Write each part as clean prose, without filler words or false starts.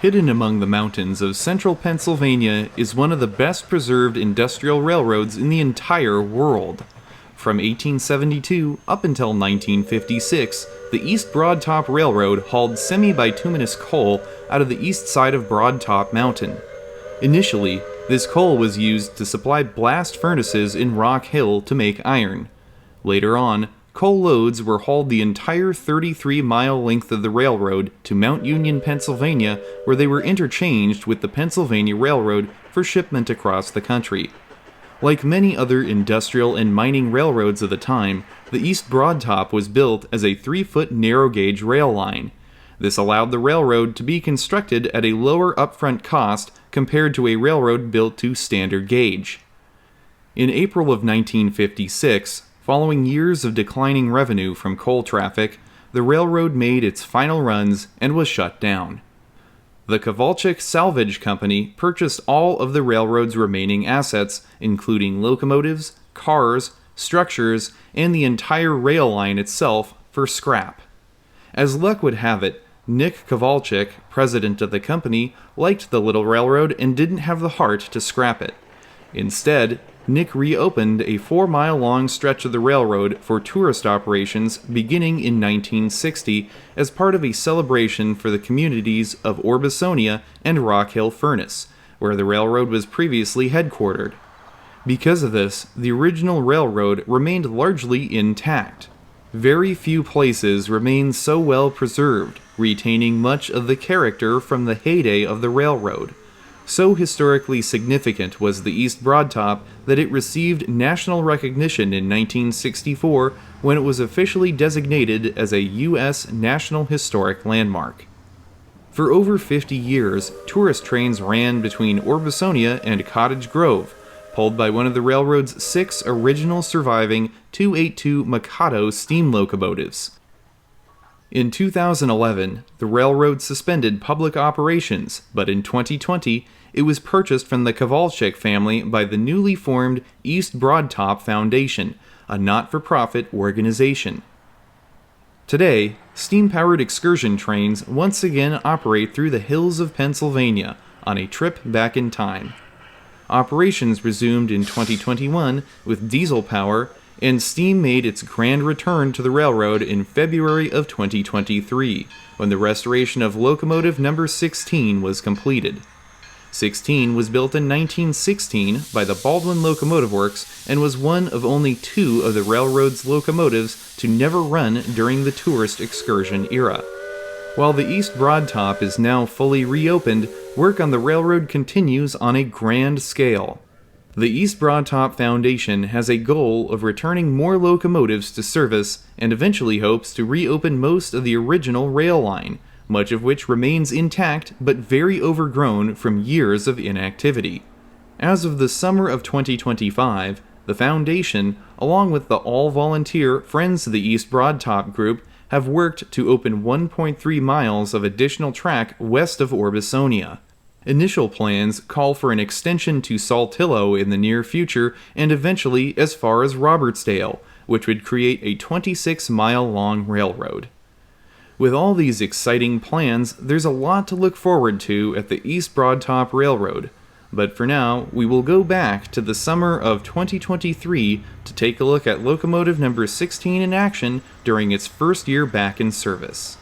hidden among the mountains of central Pennsylvania, is one of the best preserved industrial railroads in the entire world. From 1872 up until 1956, the East Broad Top Railroad hauled semi-bituminous coal out of the east side of Broad Top Mountain. Initially, this coal was used to supply blast furnaces in Rock Hill to make iron. Later on, coal loads were hauled the entire 33-mile length of the railroad to Mount Union, Pennsylvania, where they were interchanged with the Pennsylvania Railroad for shipment across the country. Like many other industrial and mining railroads of the time, the East Broad Top was built as a 3-foot narrow-gauge rail line. This allowed the railroad to be constructed at a lower upfront cost compared to a railroad built to standard gauge. In April of 1956, following years of declining revenue from coal traffic, the railroad made its final runs and was shut down. The Kowalczyk Salvage Company purchased all of the railroad's remaining assets, including locomotives, cars, structures, and the entire rail line itself, for scrap. As luck would have it, Nick Kowalczyk, president of the company, liked the little railroad and didn't have the heart to scrap it. Instead, Nick reopened a 4-mile-long stretch of the railroad for tourist operations beginning in 1960 as part of a celebration for the communities of Orbisonia and Rock Hill Furnace, where the railroad was previously headquartered. Because of this, the original railroad remained largely intact. Very few places remain so well preserved, retaining much of the character from the heyday of the railroad. So historically significant was the East Broad Top that it received national recognition in 1964 when it was officially designated as a U.S. National Historic Landmark. For over 50 years, tourist trains ran between Orbisonia and Cottage Grove, pulled by one of the railroad's 6 original surviving 282 Mikado steam locomotives. In 2011, the railroad suspended public operations, but in 2020, it was purchased from the Kowalczyk family by the newly formed East Broad Top Foundation, a not-for-profit organization. Today, steam-powered excursion trains once again operate through the hills of Pennsylvania on a trip back in time. Operations resumed in 2021 with diesel power, and steam made its grand return to the railroad in February of 2023, when the restoration of locomotive number 16 was completed. 16 was built in 1916 by the Baldwin Locomotive Works and was one of only 2 of the railroad's locomotives to never run during the tourist excursion era. While the East Broad Top is now fully reopened, work on the railroad continues on a grand scale. The East Broad Top Foundation has a goal of returning more locomotives to service and eventually hopes to reopen most of the original rail line, much of which remains intact but very overgrown from years of inactivity. As of the summer of 2025, the Foundation, along with the all-volunteer Friends of the East Broad Top group, have worked to open 1.3 miles of additional track west of Orbisonia. Initial plans call for an extension to Saltillo in the near future and eventually as far as Robertsdale, which would create a 26-mile-long railroad. With all these exciting plans, there's a lot to look forward to at the East Broad Top Railroad, but for now, we will go back to the summer of 2023 to take a look at locomotive number 16 in action during its first year back in service.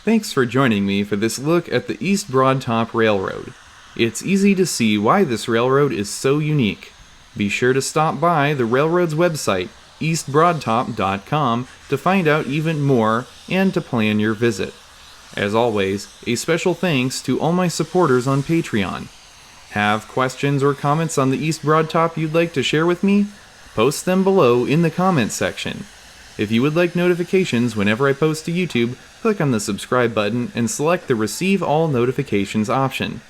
Thanks for joining me for this look at the East Broad Top Railroad. It's easy to see why this railroad is so unique. Be sure to stop by the railroad's website, eastbroadtop.com, to find out even more and to plan your visit. As always, a special thanks to all my supporters on Patreon. Have questions or comments on the East Broad Top you'd like to share with me? Post them below in the comments section. If you would like notifications whenever I post to YouTube, click on the subscribe button and select the Receive All Notifications option.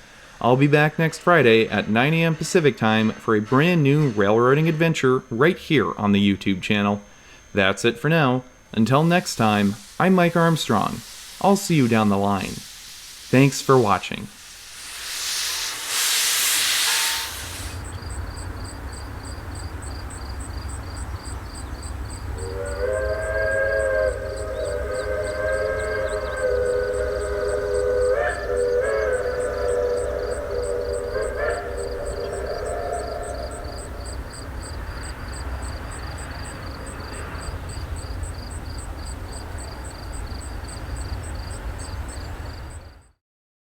I'll be back next Friday at 9 a.m. Pacific Time for a brand new railroading adventure right here on the YouTube channel. That's it for now. Until next time, I'm Mike Armstrong. I'll see you down the line. Thanks for watching.